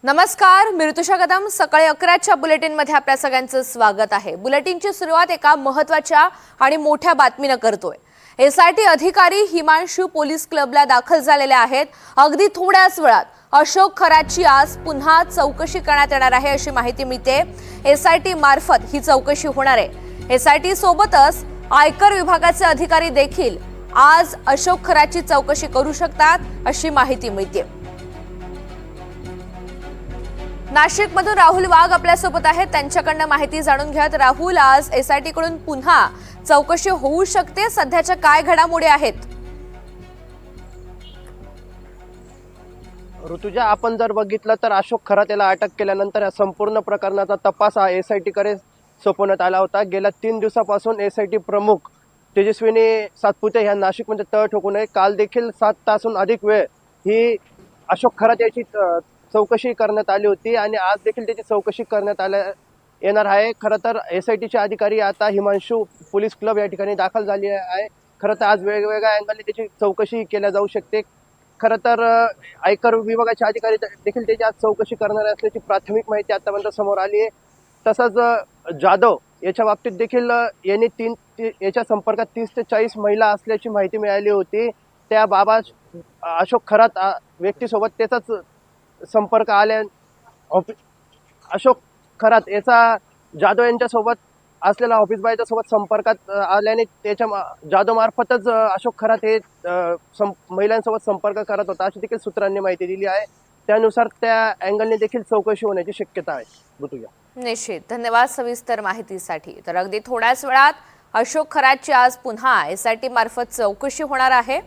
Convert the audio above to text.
नमस्कार, मी ऋतुषा कदम. सकाळी 11च्या बुलेटिनमध्ये आपल्या सगळ्यांचं स्वागत आहे. बुलेटिनची सुरुवात एका महत्त्वाच्या आणि मोठ्या बातमीने करतोय. एसआयटी अधिकारी हिमांशू पोलीस क्लबला दाखल झालेले आहेत. अगदी थोड्याच वेळात अशोक खरातची आज पुन्हा चौकशी करण्यात येणार आहे अशी माहिती मिळते. एसआयटी मार्फत ही चौकशी होणार आहे. एसआयटी सोबतच आयकर विभागाचे अधिकारी देखील आज अशोक खरातची चौकशी करू शकतात अशी माहिती मिळते. नाशिकमधून राहुल वाघ आपल्यासोबत आहेत. त्यांच्याकडनं माहिती जाणून घ्यात. राहुल, आज एसआयटी कडून पुन्हा चौकशी होऊ शकते, सध्याच्या काय घडामोडी आहेत? ऋतुजा, आपण जर बघितलं तर अशोक खरात याला अटक केल्यानंतर या संपूर्ण प्रकरणाचा तपास हा एसआयटी कडे सोपवण्यात आला होता. गेल्या 3 दिवसापासून एसआयटी प्रमुख तेजस्विनी सातपुते ह्या नाशिकमध्ये तळ ठोकून आहे. काल देखील 7 तासून अधिक वेळ ही अशोक खरात याची चौकशी करण्यात आली होती आणि आज देखील त्याची चौकशी करण्यात येणार आहे. खरं तर एसआयटीचे अधिकारी आता हिमांशू पोलीस क्लब या ठिकाणी दाखल झाली आहे. खरं तर आज वेगवेगळ्या अँगलने त्याची चौकशी केल्या जाऊ शकते. खरं तर आयकर विभागाचे अधिकारी देखील त्याची आज चौकशी करणार असल्याची प्राथमिक माहिती आतापर्यंत समोर आली आहे. तसंच जाधव याच्या बाबतीत देखील यांनी याच्या संपर्कात 30 ते 40 महिला असल्याची माहिती मिळाली होती. त्या बाबा अशोक खरात व्यक्तीसोबत त्याचाच संपर्क आल्या. अशोक खरात याचा जाधव यांच्यासोबत असलेला ऑफिस बॉयच्या सोबत संपर्कात आल्याने त्याच्या जाधव मार्फतच अशोक खरात हे महिलांसोबत संपर्क करत होता अशी देखील सूत्रांनी माहिती दिली आहे. त्यानुसार त्या अँगलने देखील चौकशी होण्याची शक्यता आहे. ऋतुजा, निश्चित, धन्यवाद सविस्तर माहितीसाठी. तर अगदी थोड्याच वेळात अशोक खरातची आज पुन्हा एसआयटी मार्फत चौकशी होणार आहे.